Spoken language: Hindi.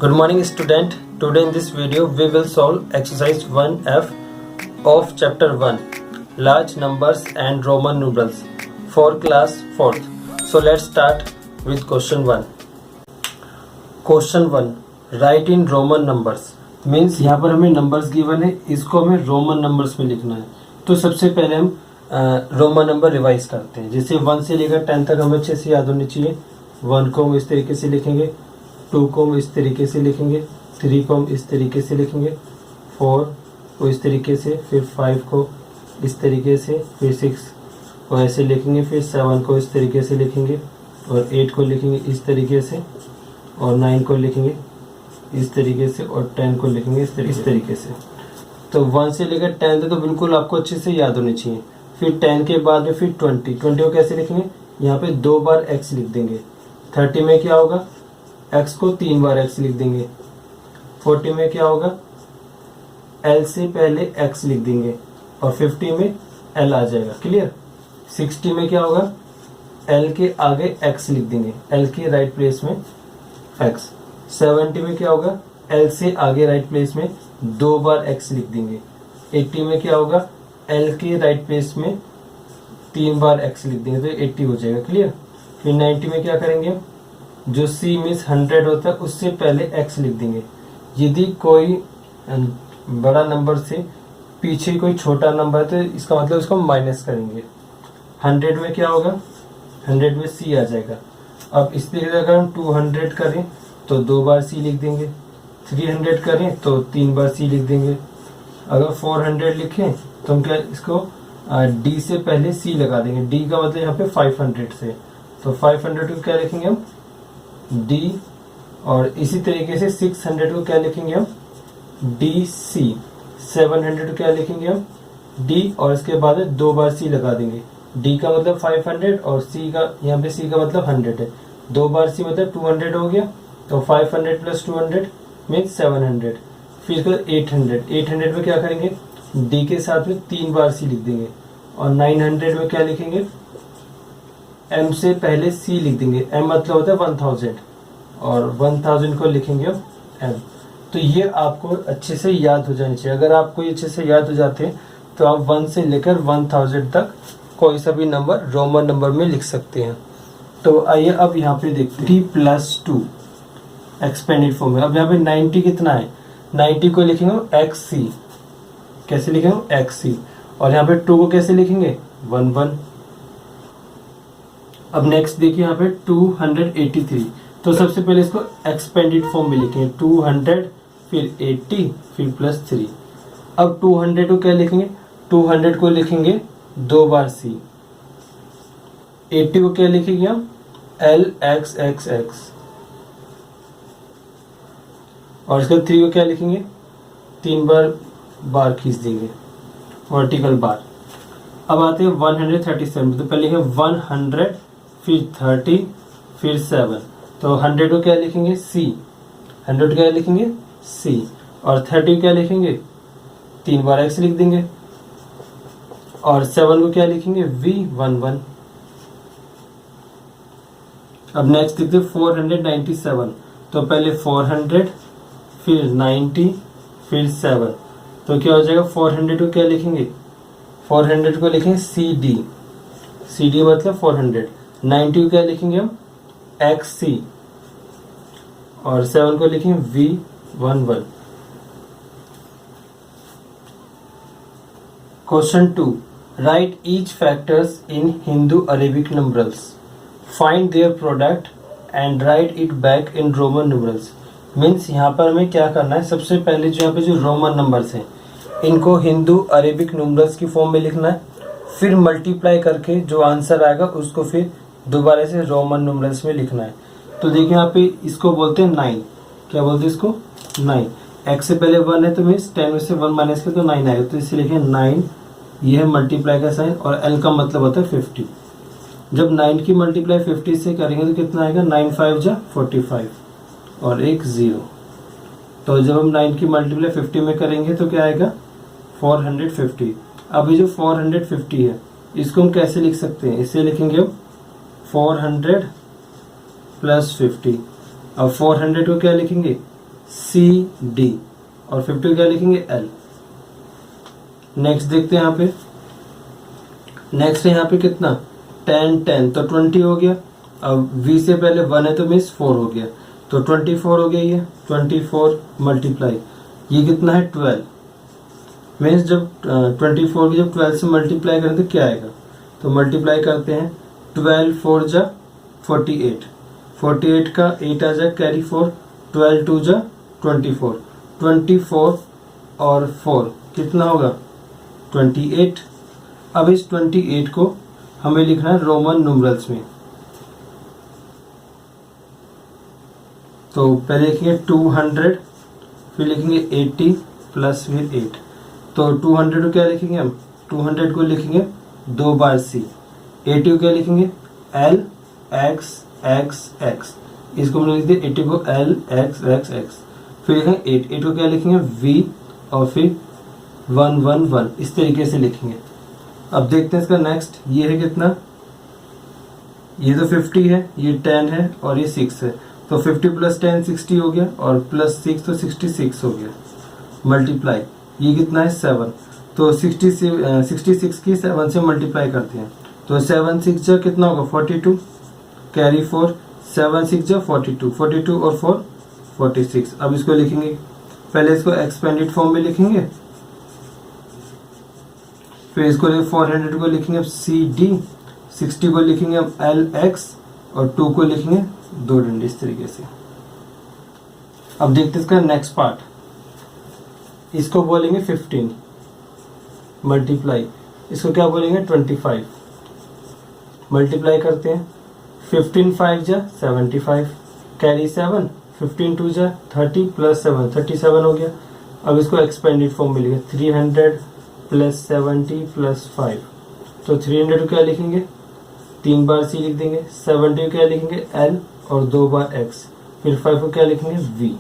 Good morning student. Today in this video we will solve exercise 1F of chapter 1 large numbers and Roman numerals for class 4th. So let's start with question 1. Question 1 write in Roman numbers means यहाँ पर हमें numbers given है, इसको हमें Roman numbers में लिखना है. तो सबसे पहले हम रोमन नंबर रिवाइज करते हैं. जैसे 1 से लेकर 10 तक हमें अच्छे से याद होनी चाहिए. 1 को हम इस तरीके से लिखेंगे, 2 को हम इस तरीके से लिखेंगे, 3 को हम इस तरीके से लिखेंगे, 4 को इस तरीके से, फिर 5 को इस तरीके से, फिर 6 को ऐसे लिखेंगे, फिर 7 को इस तरीके से लिखेंगे और 8 को लिखेंगे इस तरीके से और 9 को लिखेंगे इस तरीके से और 10 को लिखेंगे इस तरीके से. तो 1 से लेकर 10 तक तो बिल्कुल आपको अच्छे से याद होनी चाहिए. फिर 10 के बाद में फिर 20 को कैसे लिखेंगे, यहाँ पे 2 बार x लिख देंगे. 30 में क्या होगा, x को 3 बार x लिख देंगे. 40 में क्या होगा, l से पहले x लिख देंगे और 50 में l आ जाएगा. क्लियर. 60 में क्या होगा, l के आगे x लिख देंगे, l के राइट प्लेस में x. 70 में क्या होगा, l से आगे राइट प्लेस में 2 बार x लिख देंगे. 80 में क्या होगा, l के राइट प्लेस में 3 बार x लिख देंगे तो 80 हो जाएगा. क्लियर. फिर 90 में क्या करेंगे, जो c मीन्स 100 होता है उससे पहले x लिख देंगे. यदि कोई बड़ा नंबर से पीछे कोई छोटा नंबर है तो इसका मतलब इसको माइनस करेंगे. 100 में क्या होगा, 100 में c आ जाएगा. अब इस तरीके से अगर हम 200 करें तो 2 बार c लिख देंगे. 300 करें तो 3 बार c लिख देंगे. अगर 400 लिखें तो हम क्या इसको d से पहले c लगा देंगे. d का मतलब यहाँ पे 500 से, तो 500 को क्या लिखेंगे हम, d. और इसी तरीके से 600 को क्या लिखेंगे हम, dc. 700 को क्या लिखेंगे हम, d. और इसके बाद 2 बार c लगा देंगे. d का मतलब 500 और c का यहाँ पे c का मतलब 100 है. 2 बार c मतलब 200 हो गया. तो 500 प्लस 200 मीन्स 700. फिर 800 में क्या करेंगे, d के साथ में 3 बार c लिख देंगे. और 900 में क्या लिखेंगे, m से पहले c लिख देंगे. m मतलब होता है 1000 और 1000 को लिखेंगे हम m. तो ये आपको अच्छे से याद हो जानी चाहिए. अगर आपको ये अच्छे से याद हो जाते हैं तो आप 1 से लेकर 1000 तक कोई सा भी नंबर रोमन नंबर में लिख सकते हैं. तो आइए अब यहाँ पे देखते हैं 3+2 एक्सपेंडेड फॉर्म में. अब यहाँ पे 90 कितना है, 90 को लिखेंगे xc. कैसे लिखेंगे, xc. और यहाँ पे 2 को कैसे लिखेंगे, 11. अब नेक्स्ट देखिए यहाँ पे 283. तो सबसे पहले इसको एक्सपेंडेड फॉर्म में लिखेंगे. 200 फिर 80 फिर प्लस 3. अब 200 को क्या लिखेंगे, 200 को लिखेंगे 2 बार c. 80 को क्या लिखेंगे हम, lxxx. और इसका 3 को क्या लिखेंगे, 3 बार खींच देंगे, वर्टिकल बार. अब आते हैं 137. तो पहले लिखेंगे 100 फिर 30 फिर 7. तो 100 को क्या लिखेंगे, c. 100 को क्या लिखेंगे, c. और 30 को क्या लिखेंगे, 3 बार x लिख देंगे. और 7 को क्या लिखेंगे, v11. अब नेक्स्ट देखते हैं 497. तो पहले 400 फिर 90 फिर 7. तो क्या हो जाएगा, 400 को क्या लिखेंगे, 400 को लिखेंगे cd. cd मतलब 400. 90 को क्या लिखेंगे हम, xc. और 7 को लिखेंगे v11. Question 2 right each factors in Hindu Arabic numerals. Find their product and right it back in Roman numerals. Means यहाँ पर हमें क्या करना है, सबसे पहले जो यहाँ पे जो रोमन नंबर्स हैं इनको हिंदू अरेबिक न्यूमरल्स की फॉर्म में लिखना है. फिर मल्टीप्लाई करके जो आंसर आएगा उसको फिर दोबारा से रोमन न्यूमरल्स में लिखना है. तो देखिए यहाँ पे इसको बोलते हैं 9. क्या बोलते हैं इसको, 9. x से पहले 1 है तो मीन्स 10 में से 1 माइनस करें तो 9 आएगा. तो इसे लिखें 9. ये है मल्टीप्लाई का साइन और l का मतलब होता है 50. जब 9 की मल्टीप्लाई 50 से करेंगे तो कितना आएगा, 9 5 जा 45 और एक 0. तो जब हम 9 की मल्टीप्लाई 50 में करेंगे तो क्या आएगा, 450. अब ये जो 450 है इसको हम कैसे लिख सकते हैं, इसे लिखेंगे हम 400 प्लस 50. अब 400 को क्या लिखेंगे, सी डी, और 50 को क्या लिखेंगे एल। नेक्स्ट देखते हैं यहाँ पे, नेक्स्ट है यहाँ पे कितना 10 10 तो 20 हो गया। अब v से पहले 1 है तो मीन्स 4 हो गया, तो 24 हो गया। ये 24 मल्टीप्लाई ये कितना है 12, मीन्स जब 24 की जब 12 से मल्टीप्लाई करें तो क्या आएगा, तो मल्टीप्लाई करते हैं 12 4 जा 48, 48 का 8 आ जाए कैरी 4, 12 2 जा 24, 24 और 4 कितना होगा 28। अब इस 28 को हमें लिखना है रोमन न्यूमरल्स में, तो पहले लिखेंगे 200, फिर लिखेंगे 80 प्लस फिर 8, तो 200 को क्या लिखेंगे हम, 200 को लिखेंगे 2 बार सी, 80 को क्या लिखेंगे एल एक्स एक्स एक्स, इसको हम लिख दें 80 को एल एक्स एक्स एक्स, फिर लिखेंगे 8 को क्या लिखेंगे वी और फिर 111, इस तरीके से लिखेंगे। अब देखते हैं इसका नेक्स्ट, ये है कितना, ये तो 50 है, ये 10 है और ये 6 है, तो 50 प्लस 10 60 हो गया और प्लस 6 तो 66 हो गया। मल्टीप्लाई ये कितना है 7, तो 66 की 7 से मल्टीप्लाई करते हैं, तो 7 6 जा कितना होगा 42, कैरी 4, 7 6 जा 42, 42 और 4 46। अब इसको लिखेंगे, पहले इसको एक्सपेंडेड फॉर्म में लिखेंगे, फिर इसको 400 को लिखेंगे सी डी, 60 को लिखेंगे हम एल एक्स और 2 को लिखेंगे 2 डंडे, इस तरीके से। अब देखते हैं इसका नेक्स्ट पार्ट, इसको बोलेंगे 15 मल्टीप्लाई, इसको क्या बोलेंगे 25 मल्टीप्लाई करते हैं, 15 5 जा 75, कैरी 7, 15 2 जा 30 प्लस 7 37 हो गया। अब इसको एक्सपेंडेड फॉर्म मिलेगा 300 प्लस 70 प्लस 5, तो 300 को क्या लिखेंगे 3 बार सी लिख देंगे, 70 को क्या लिखेंगे एल और 2 बार एक्स, फिर 5 को क्या लिखेंगे वी।